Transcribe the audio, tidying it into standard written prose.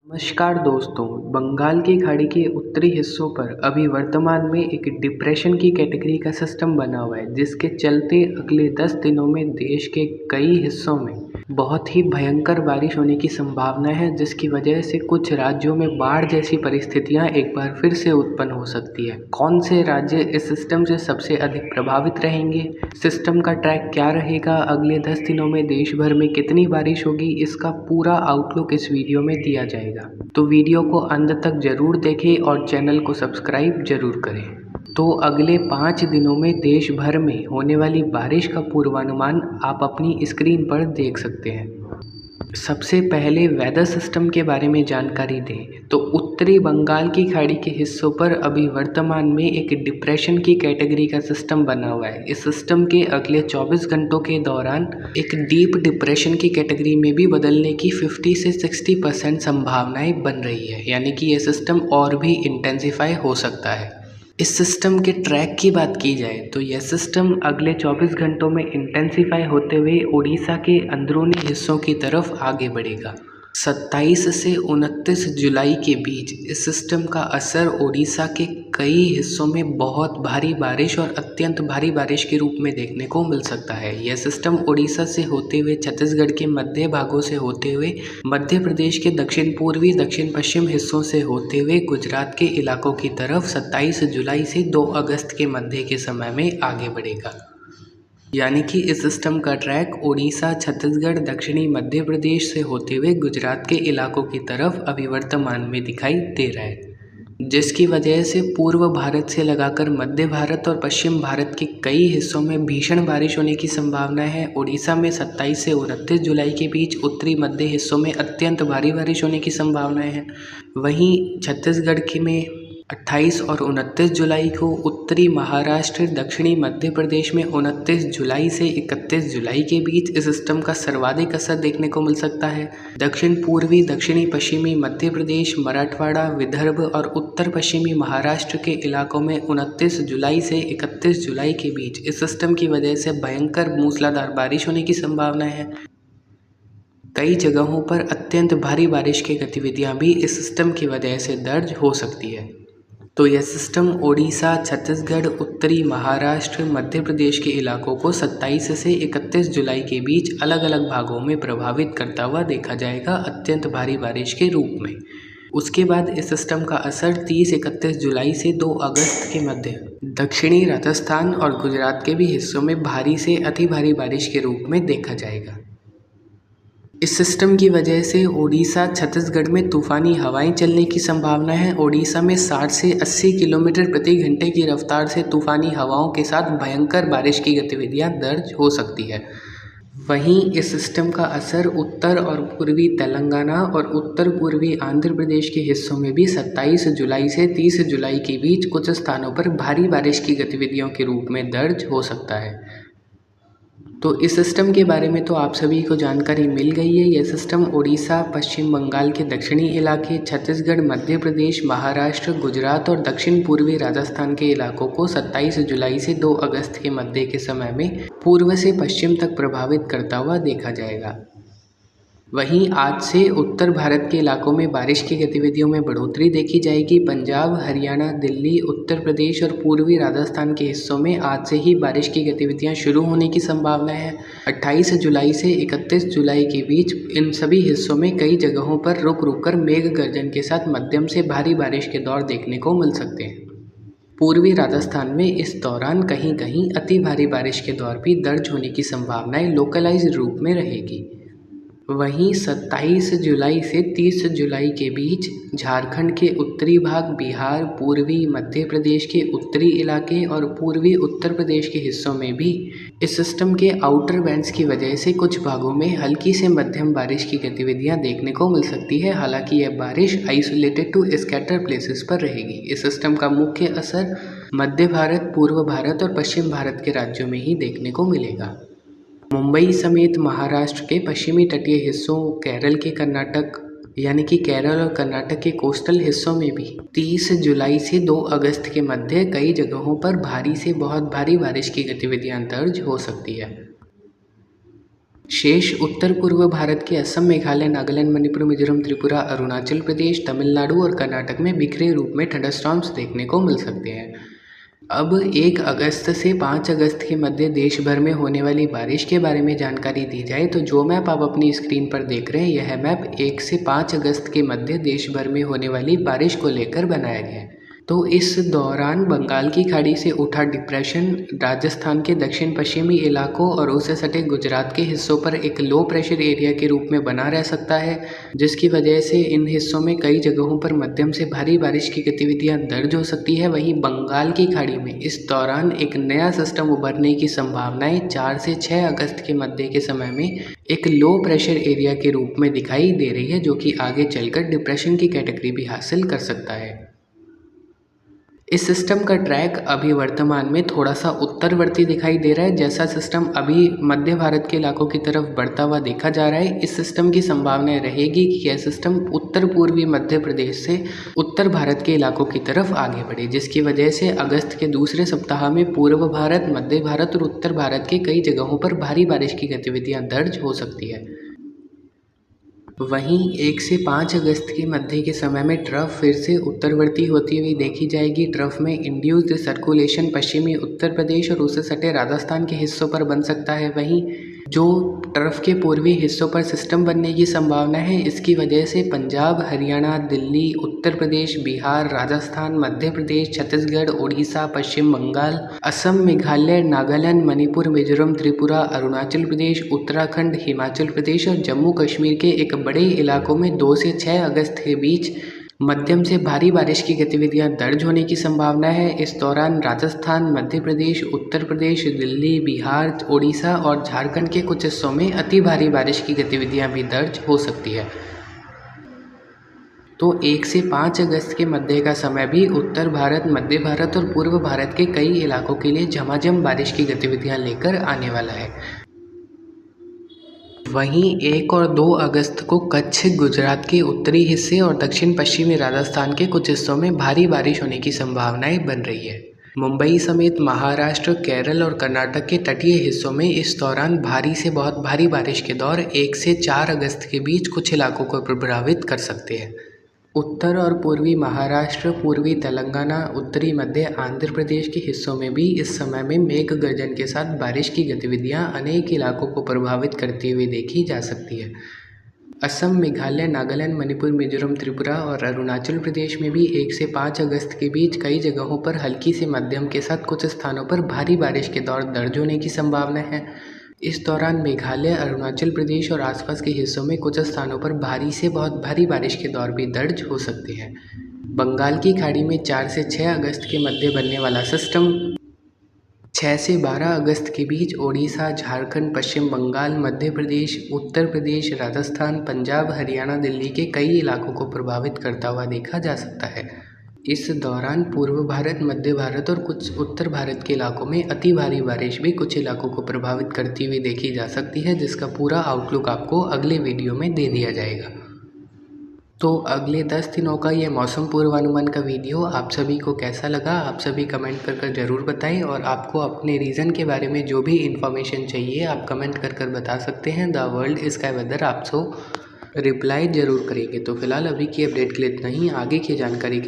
नमस्कार दोस्तों। बंगाल की खाड़ी के उत्तरी हिस्सों पर अभी वर्तमान में एक डिप्रेशन की कैटेगरी का सिस्टम बना हुआ है, जिसके चलते अगले 10 दिनों में देश के कई हिस्सों में बहुत ही भयंकर बारिश होने की संभावना है, जिसकी वजह से कुछ राज्यों में बाढ़ जैसी परिस्थितियां एक बार फिर से उत्पन्न हो सकती है। कौन से राज्य इस सिस्टम से सबसे अधिक प्रभावित रहेंगे, सिस्टम का ट्रैक क्या रहेगा, अगले 10 दिनों में देश भर में कितनी बारिश होगी, इसका पूरा आउटलुक इस वीडियो में दिया जाएगा। तो वीडियो को अंत तक जरूर देखें और चैनल को सब्सक्राइब जरूर करें। तो अगले 5 दिनों में देश भर में होने वाली बारिश का पूर्वानुमान आप अपनी स्क्रीन पर देख सकते हैं। सबसे पहले वेदर सिस्टम के बारे में जानकारी दें तो उत्तरी बंगाल की खाड़ी के हिस्सों पर अभी वर्तमान में एक डिप्रेशन की कैटेगरी का सिस्टम बना हुआ है। इस सिस्टम के अगले 24 घंटों के दौरान एक डीप डिप्रेशन की कैटेगरी में भी बदलने की 50 से 60% संभावनाएं बन रही है, यानी कि यह सिस्टम और भी इंटेंसिफाई हो सकता है। इस सिस्टम के ट्रैक की बात की जाए तो यह सिस्टम अगले 24 घंटों में इंटेंसिफाई होते हुए उड़ीसा के अंदरूनी हिस्सों की तरफ आगे बढ़ेगा। 27 से 29 जुलाई के बीच इस सिस्टम का असर उड़ीसा के कई हिस्सों में बहुत भारी बारिश और अत्यंत भारी बारिश के रूप में देखने को मिल सकता है। यह सिस्टम उड़ीसा से होते हुए छत्तीसगढ़ के मध्य भागों से होते हुए मध्य प्रदेश के दक्षिण पूर्वी दक्षिण पश्चिम हिस्सों से होते हुए गुजरात के इलाकों की तरफ 27 जुलाई से 2 अगस्त के मध्य के समय में आगे बढ़ेगा। यानी कि इस सिस्टम का ट्रैक उड़ीसा, छत्तीसगढ़, दक्षिणी मध्य प्रदेश से होते हुए गुजरात के इलाकों की तरफ अभी वर्तमान में दिखाई दे रहा है, जिसकी वजह से पूर्व भारत से लगाकर मध्य भारत और पश्चिम भारत के कई हिस्सों में भीषण बारिश होने की संभावना है। उड़ीसा में 27 से 29 जुलाई के बीच उत्तरी मध्य हिस्सों में अत्यंत भारी बारिश होने की संभावनाएं हैं। वहीं छत्तीसगढ़ के में 28 और 29 जुलाई को, उत्तरी महाराष्ट्र, दक्षिणी मध्य प्रदेश में 29 जुलाई से 31 जुलाई के बीच इस सिस्टम का सर्वाधिक असर देखने को मिल सकता है। दक्षिण पूर्वी दक्षिणी पश्चिमी मध्य प्रदेश, मराठवाड़ा, विदर्भ और उत्तर पश्चिमी महाराष्ट्र के इलाकों में 29 जुलाई से 31 जुलाई के बीच इस सिस्टम की वजह से भयंकर मूसलाधार बारिश होने की संभावना है। कई जगहों पर अत्यंत भारी बारिश की गतिविधियां भी इस सिस्टम की वजह से दर्ज हो सकती है। तो यह सिस्टम ओडिशा, छत्तीसगढ़, उत्तरी महाराष्ट्र, मध्य प्रदेश के इलाकों को 27 से 31 जुलाई के बीच अलग अलग भागों में प्रभावित करता हुआ देखा जाएगा, अत्यंत भारी बारिश के रूप में। उसके बाद इस सिस्टम का असर 30-31 जुलाई से 2 अगस्त के मध्य दक्षिणी राजस्थान और गुजरात के भी हिस्सों में भारी से अति भारी बारिश के रूप में देखा जाएगा। इस सिस्टम की वजह से ओडिशा, छत्तीसगढ़ में तूफानी हवाएं चलने की संभावना है। ओडिशा में 60 से 80 किलोमीटर प्रति घंटे की रफ्तार से तूफानी हवाओं के साथ भयंकर बारिश की गतिविधियां दर्ज हो सकती है। वहीं इस सिस्टम का असर उत्तर और पूर्वी तेलंगाना और उत्तर पूर्वी आंध्र प्रदेश के हिस्सों में भी 27 जुलाई से 30 जुलाई के बीच कुछ स्थानों पर भारी बारिश की गतिविधियों के रूप में दर्ज हो सकता है। तो इस सिस्टम के बारे में तो आप सभी को जानकारी मिल गई है। यह सिस्टम उड़ीसा, पश्चिम बंगाल के दक्षिणी इलाके, छत्तीसगढ़, मध्य प्रदेश, महाराष्ट्र, गुजरात और दक्षिण पूर्वी राजस्थान के इलाकों को 27 जुलाई से 2 अगस्त के मध्य के समय में पूर्व से पश्चिम तक प्रभावित करता हुआ देखा जाएगा। वहीं आज से उत्तर भारत के इलाकों में बारिश की गतिविधियों में बढ़ोतरी देखी जाएगी। पंजाब, हरियाणा, दिल्ली, उत्तर प्रदेश और पूर्वी राजस्थान के हिस्सों में आज से ही बारिश की गतिविधियां शुरू होने की संभावना है। 28 जुलाई से 31 जुलाई के बीच इन सभी हिस्सों में कई जगहों पर रुक रुक कर मेघ गर्जन के साथ मध्यम से भारी बारिश के दौर देखने को मिल सकते हैं। पूर्वी राजस्थान में इस दौरान कहीं कहीं अति भारी बारिश के दौर भी दर्ज होने की संभावनाएं लोकलाइज्ड रूप में रहेगी। वहीं 27 जुलाई से 30 जुलाई के बीच झारखंड के उत्तरी भाग, बिहार, पूर्वी मध्य प्रदेश के उत्तरी इलाके और पूर्वी उत्तर प्रदेश के हिस्सों में भी इस सिस्टम के आउटर बैंड्स की वजह से कुछ भागों में हल्की से मध्यम बारिश की गतिविधियां देखने को मिल सकती है। हालांकि यह बारिश आइसोलेटेड टू स्कैटर प्लेसेस पर रहेगी। इस सिस्टम का मुख्य असर मध्य भारत, पूर्व भारत और पश्चिम भारत के राज्यों में ही देखने को मिलेगा। मुंबई समेत महाराष्ट्र के पश्चिमी तटीय हिस्सों, केरल के कर्नाटक यानी कि केरल और कर्नाटक के कोस्टल हिस्सों में भी 30 जुलाई से 2 अगस्त के मध्य कई जगहों पर भारी से बहुत भारी बारिश की गतिविधियां दर्ज हो सकती है। शेष उत्तर पूर्व भारत के असम, मेघालय, नागालैंड, मणिपुर, मिजोरम, त्रिपुरा, अरुणाचल प्रदेश, तमिलनाडु और कर्नाटक में बिखरे रूप में थंडरस्टॉर्म्स देखने को मिल सकते हैं। अब 1 अगस्त से 5 अगस्त के मध्य देश भर में होने वाली बारिश के बारे में जानकारी दी जाए तो जो मैप आप अपनी स्क्रीन पर देख रहे हैं, यह मैप 1 से 5 अगस्त के मध्य देश भर में होने वाली बारिश को लेकर बनाया गया है। तो इस दौरान बंगाल की खाड़ी से उठा डिप्रेशन राजस्थान के दक्षिण पश्चिमी इलाकों और उससे सटे गुजरात के हिस्सों पर एक लो प्रेशर एरिया के रूप में बना रह सकता है, जिसकी वजह से इन हिस्सों में कई जगहों पर मध्यम से भारी बारिश की गतिविधियां दर्ज हो सकती है। वहीं बंगाल की खाड़ी में इस दौरान एक नया सिस्टम उभरने की संभावनाएं 4 से 6 अगस्त के मध्य के समय में एक लो प्रेशर एरिया के रूप में दिखाई दे रही है, जो कि आगे चलकर डिप्रेशन की कैटेगरी भी हासिल कर सकता है। इस सिस्टम का ट्रैक अभी वर्तमान में थोड़ा सा उत्तरवर्ती दिखाई दे रहा है। जैसा सिस्टम अभी मध्य भारत के इलाकों की तरफ बढ़ता हुआ देखा जा रहा है, इस सिस्टम की संभावना रहेगी कि यह सिस्टम उत्तर पूर्वी मध्य प्रदेश से उत्तर भारत के इलाकों की तरफ आगे बढ़े, जिसकी वजह से अगस्त के दूसरे सप्ताह में पूर्व भारत, मध्य भारत और उत्तर भारत के कई जगहों पर भारी बारिश की गतिविधियां दर्ज हो सकती है। वहीं 1 से 5 अगस्त के मध्य के समय में ट्रफ फिर से उत्तरवर्ती होती हुई देखी जाएगी। ट्रफ में इंड्यूस्ड सर्कुलेशन पश्चिमी उत्तर प्रदेश और उससे सटे राजस्थान के हिस्सों पर बन सकता है। वहीं जो ट्रफ के पूर्वी हिस्सों पर सिस्टम बनने की संभावना है, इसकी वजह से पंजाब, हरियाणा, दिल्ली, उत्तर प्रदेश, बिहार, राजस्थान, मध्य प्रदेश, छत्तीसगढ़, उड़ीसा, पश्चिम बंगाल, असम, मेघालय, नागालैंड, मणिपुर, मिजोरम, त्रिपुरा, अरुणाचल प्रदेश, उत्तराखंड, हिमाचल प्रदेश और जम्मू कश्मीर के एक बड़े इलाकों में 2 से 6 अगस्त के बीच मध्यम से भारी बारिश की गतिविधियां दर्ज होने की संभावना है। इस दौरान राजस्थान, मध्य प्रदेश, उत्तर प्रदेश, दिल्ली, बिहार, उड़ीसा और झारखंड के कुछ हिस्सों में अति भारी बारिश की गतिविधियां भी दर्ज हो सकती है। तो 1 से 5 अगस्त के मध्य का समय भी उत्तर भारत, मध्य भारत और पूर्व भारत के कई इलाकों के लिए झमाझम बारिश की गतिविधियां लेकर आने वाला है। वहीं 1 और 2 अगस्त को कच्छ, गुजरात के उत्तरी हिस्से और दक्षिण पश्चिमी राजस्थान के कुछ हिस्सों में भारी बारिश होने की संभावनाएं बन रही है। मुंबई समेत महाराष्ट्र, केरल और कर्नाटक के तटीय हिस्सों में इस दौरान भारी से बहुत भारी बारिश के दौर 1 से 4 अगस्त के बीच कुछ इलाकों को प्रभावित कर सकते हैं। उत्तर और पूर्वी महाराष्ट्र, पूर्वी तेलंगाना, उत्तरी मध्य आंध्र प्रदेश के हिस्सों में भी इस समय में मेघ गर्जन के साथ बारिश की गतिविधियां अनेक इलाकों को प्रभावित करती हुई देखी जा सकती है। असम, मेघालय, नागालैंड, मणिपुर, मिजोरम, त्रिपुरा और अरुणाचल प्रदेश में भी 1 से 5 अगस्त के बीच कई जगहों पर हल्की से मध्यम के साथ कुछ स्थानों पर भारी बारिश के दौर दर्ज होने की संभावना है। इस दौरान मेघालय, अरुणाचल प्रदेश और आसपास के हिस्सों में कुछ स्थानों पर भारी से बहुत भारी बारिश के दौर भी दर्ज हो सकते हैं। बंगाल की खाड़ी में 4 से 6 अगस्त के मध्य बनने वाला सिस्टम 6 से 12 अगस्त के बीच ओडिशा, झारखंड, पश्चिम बंगाल, मध्य प्रदेश, उत्तर प्रदेश, राजस्थान, पंजाब, हरियाणा, दिल्ली के कई इलाकों को प्रभावित करता हुआ देखा जा सकता है। इस दौरान पूर्व भारत, मध्य भारत और कुछ उत्तर भारत के इलाकों में अति भारी बारिश भी कुछ इलाकों को प्रभावित करती हुई देखी जा सकती है, जिसका पूरा आउटलुक आपको अगले वीडियो में दे दिया जाएगा। तो अगले 10 दिनों का ये मौसम पूर्वानुमान का वीडियो आप सभी को कैसा लगा, आप सभी कमेंट कर ज़रूर बताएं। और आपको अपने रीजन के बारे में जो भी इन्फॉर्मेशन चाहिए आप कमेंट कर बता सकते हैं। द वर्ल्ड स्काई वेदर आपको रिप्लाई ज़रूर करेंगे। तो फिलहाल अभी की अपडेट के लिए इतना ही। आगे की जानकारी के लिए